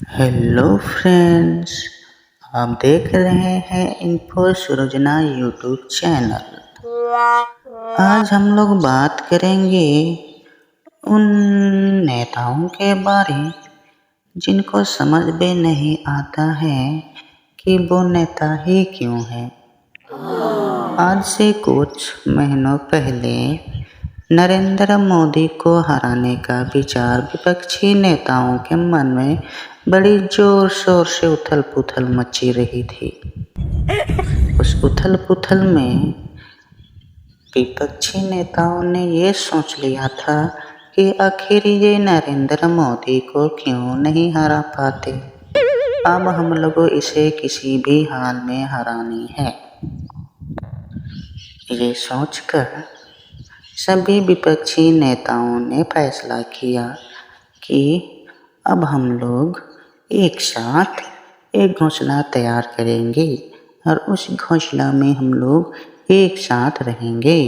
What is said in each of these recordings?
Hello friends, आप देख रहे हैं इन्फो सृजना यूट्यूब चैनल। आज हम लोग बात करेंगे उन नेताओं के बारे जिनको समझ में नहीं आता है कि वो नेता ही क्यों है। आज से कुछ महीनों पहले नरेंद्र मोदी को हराने का विचार विपक्षी नेताओं के मन में बड़ी जोर शोर से उथल पुथल मची रही थी। उस उथल पुथल में विपक्षी नेताओं ने ये सोच लिया था कि आखिर ये नरेंद्र मोदी को क्यों नहीं हरा पाते। अब हम लोगों इसे किसी भी हाल में हरानी है। ये सोचकर सभी विपक्षी नेताओं ने फैसला किया कि अब हम लोग एक साथ एक घोंसला तैयार करेंगे और उस घोंसला में हम लोग एक साथ रहेंगे।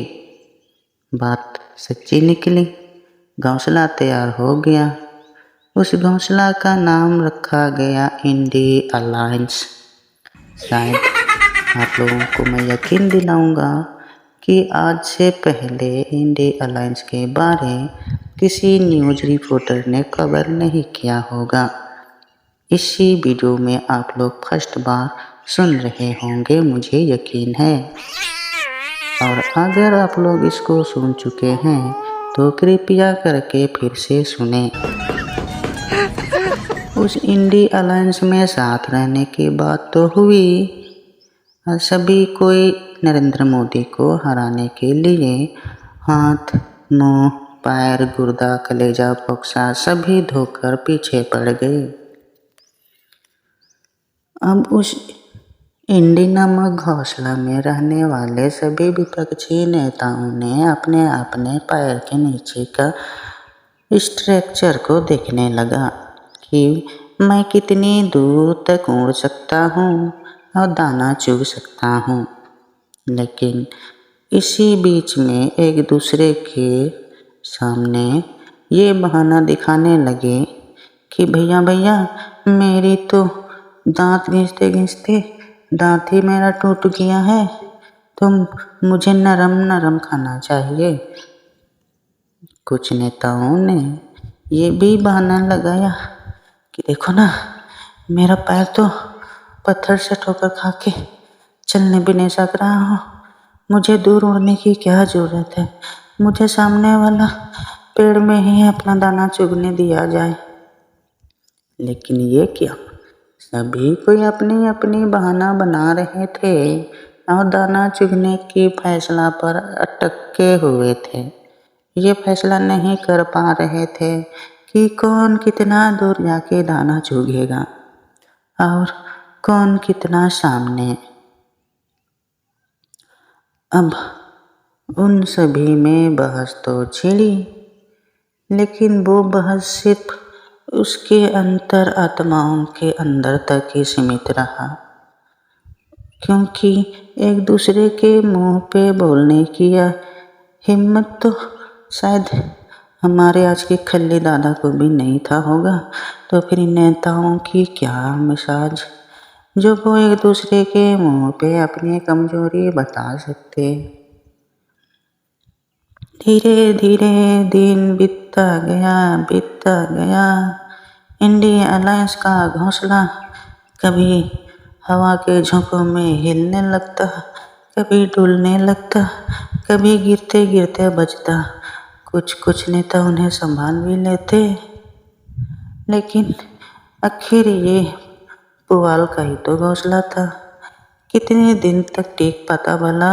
बात सच्ची निकली, घोंसला तैयार हो गया। उस घोंसला का नाम रखा गया इंडी अलायंस। शायद आप लोगों को मैं यकीन दिलाऊंगा कि आज से पहले इंडी अलायंस के बारे किसी न्यूज़ रिपोर्टर ने कवर नहीं किया होगा। इसी वीडियो में आप लोग फर्स्ट बार सुन रहे होंगे, मुझे यकीन है। और अगर आप लोग इसको सुन चुके हैं तो कृपया करके फिर से सुने। उस इंडी अलायंस में साथ रहने की बात तो हुई और सभी कोई नरेंद्र मोदी को हराने के लिए हाथ, मुंह, पैर, गुर्दा, कलेजा, फोक्सा सभी धोकर पीछे पड़ गए। अब उस इंडी नामक घोंसला में रहने वाले सभी विपक्षी नेताओं ने अपने अपने पैर के नीचे का स्ट्रक्चर को देखने लगा कि मैं कितनी दूर तक उड़ सकता हूँ और दाना चुग सकता हूँ। लेकिन इसी बीच में एक दूसरे के सामने ये बहाना दिखाने लगे कि भैया भैया मेरी तो दांत घिसते घिसते दांत ही मेरा टूट गया है, तो मुझे नरम नरम खाना चाहिए। कुछ नेताओं ने ये भी बहाना लगाया कि देखो ना, मेरा पैर तो पत्थर से ठोकर खा के चलने भी नहीं सक रहा हूँ, मुझे दूर उड़ने की क्या ज़रूरत है, मुझे सामने वाला पेड़ में ही अपना दाना चुगने दिया जाए। लेकिन ये क्या, सभी कोई अपनी अपनी बहाना बना रहे थे और दाना चुगने की फैसला पर अटके हुए थे। ये फैसला नहीं कर पा रहे थे कि कौन कितना दूर जाके दाना चुगेगा और कौन कितना सामने। अब उन सभी में बहस तो छिड़ी, लेकिन वो बहस सिर्फ उसके अंतर आत्माओं के अंदर तक ही सीमित रहा, क्योंकि एक दूसरे के मुंह पे बोलने की हिम्मत तो शायद हमारे आज के खल्ली दादा को भी नहीं था होगा। तो फिर नेताओं की क्या मिजाज जो वो एक दूसरे के मुंह पे अपनी कमजोरी बता सकते। धीरे धीरे दिन बीतता गया। इंडी अलायंस का घोंसला कभी हवा के झोंकों में हिलने लगता, कभी डुलने लगता, कभी गिरते गिरते बचता। कुछ नेता उन्हें संभाल भी लेते, लेकिन आखिर ये पुआल का ही तो घोंसला था। कितने दिन तक टिक पाता भला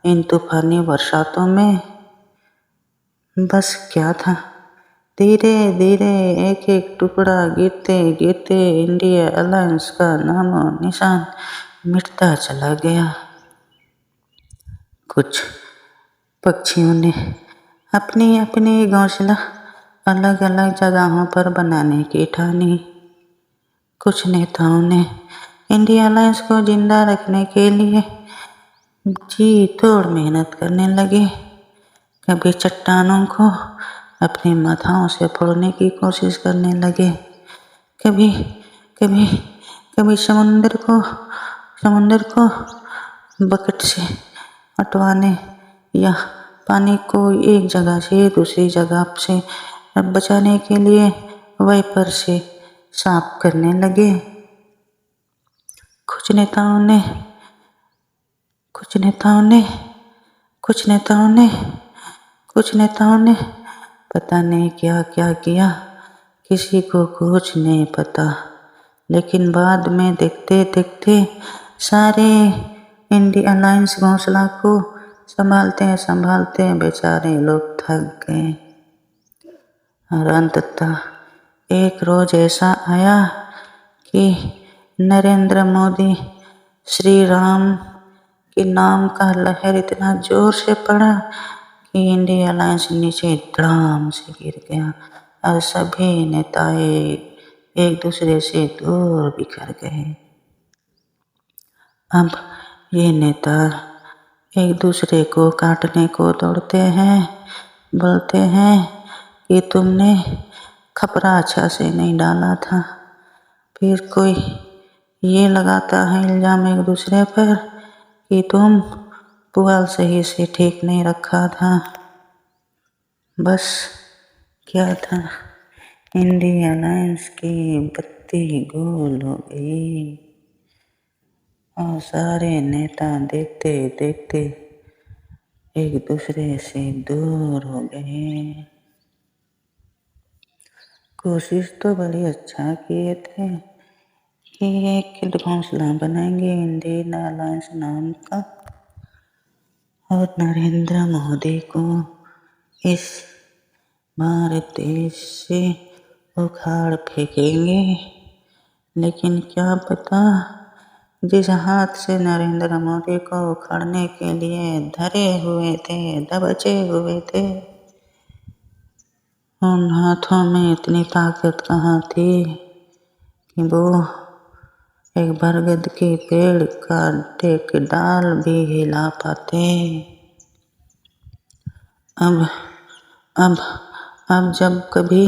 इन तूफानी बरसातों में। बस क्या था, धीरे धीरे एक एक टुकड़ा गिरते गिरते इंडिया अलायंस का नामो निशान मिटता चला गया। कुछ पक्षियों ने अपनी अपनी घोंसला अलग अलग जगहों पर बनाने की ठानी। कुछ नेताओं ने इंडिया अलायंस को जिंदा रखने के लिए जी तोड़ मेहनत करने लगे। कभी चट्टानों को अपने माथाओं से फोड़ने की कोशिश करने लगे, कभी कभी कभी समुंदर को बकेट से हटवाने या पानी को एक जगह से दूसरी जगह से बचाने के लिए वाइपर से साफ करने लगे। कुछ नेताओं ने पता नहीं क्या क्या किया, किसी को कुछ नहीं पता, लेकिन बाद में देखते देखते सारे इंडिया अलायंस घोंसला को संभालते संभालते बेचारे लोग थक गए। और अंततः एक रोज ऐसा आया कि नरेंद्र मोदी श्री राम के नाम का लहर इतना जोर से पड़ा कि इंडिया अलायंस नीचे धड़ाम से गिर गया और सभी नेता एक दूसरे से दूर बिखर गए। अब ये नेता एक दूसरे को काटने को दौड़ते हैं, बोलते हैं कि तुमने खपरा अच्छा से नहीं डाला था। फिर कोई ये लगाता है इल्जाम एक दूसरे पर कि तुम पुआल सही से ठीक नहीं रखा था। बस क्या था, इंडिया अलायंस की बत्ती गोल हो गई और सारे नेता देखते देखते एक दूसरे से दूर हो गए। कोशिश तो बड़ी अच्छा किए थे कि एक घोंसला बनाएंगे इंडियन अलायंस नाम का और नरेंद्र मोदी को इस भारत देश से उखाड़ फेंकेंगे। लेकिन क्या पता, जिस हाथ से नरेंद्र मोदी को उखाड़ने के लिए धरे हुए थे, दबचे हुए थे, उन हाथों में इतनी ताकत कहाँ थी कि वो एक बरगद के पेड़ का एक डाल भी हिला पाते। अब जब कभी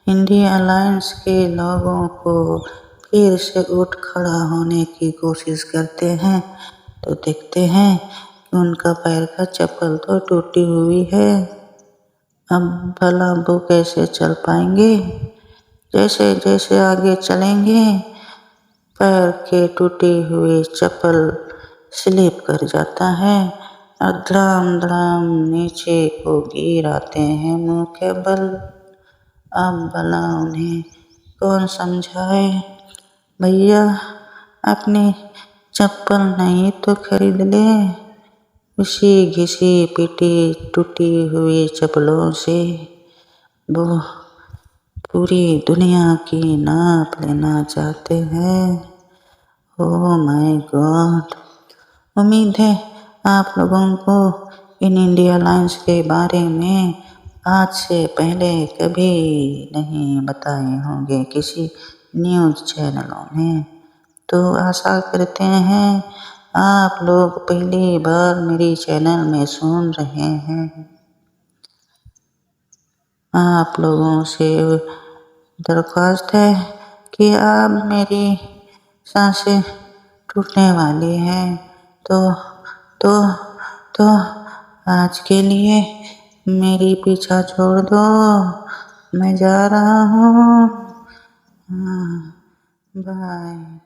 इंडिया अलायंस के लोगों को फिर से उठ खड़ा होने की कोशिश करते हैं तो देखते हैं कि उनका पैर का चप्पल तो टूटी हुई है। अब भला वो कैसे चल पाएंगे? जैसे जैसे आगे चलेंगे पैर के टूटी हुई चप्पल स्लिप कर जाता है और धड़ाम धड़ाम नीचे को गिर आते हैं मुंह के बल। अब भला उन्हें कौन समझाए? भैया अपनी चप्पल नहीं तो खरीद ले, उसी घिसी पिटी टूटी हुई चप्पलों से वो पूरी दुनिया की नाप लेना चाहते हैं। Oh my God! उम्मीद है आप लोगों को इन इंडिया अलायंस के बारे में आज से पहले कभी नहीं बताए होंगे किसी न्यूज़ चैनलों ने। तो आशा करते हैं आप लोग पहली बार मेरी चैनल में सुन रहे हैं। आप लोगों से दरख्वास्त है कि अब मेरी सांसें टूटने वाली हैं तो आज के लिए मेरी पीछा छोड़ दो, मैं जा रहा हूँ। बाय।